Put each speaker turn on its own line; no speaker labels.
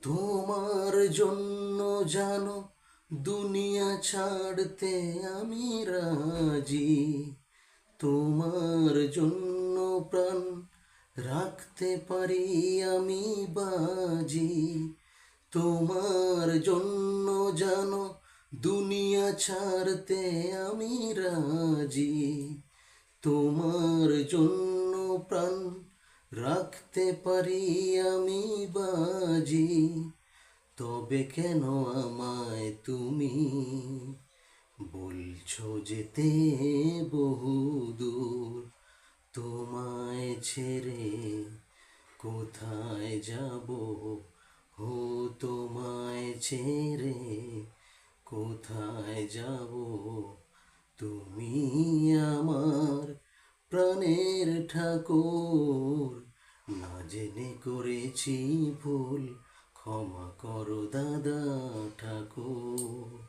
তোমার জন্য জানো দুনিয়া ছাড়তে আমি রাজি। তোমার জন্য প্রাণ রাখতে পারি আমি বাজি। তোমার জন্য জানো দুনিয়া ছাড়তে আমি রাজি। তোমার জন্য প্রাণ রাখতে পারি আমি বাজি। তবে কেন আমায় তুমি বলছো যেতে বহুদূর? তোমায় ছেড়ে কোথায় যাব? ও তোমায় ছেড়ে কোথায় যাব? তুমি আমার প্রাণের ঠাকুর, না জেনে করেছি ভুল, ক্ষমা করো দাদা ঠাকুর।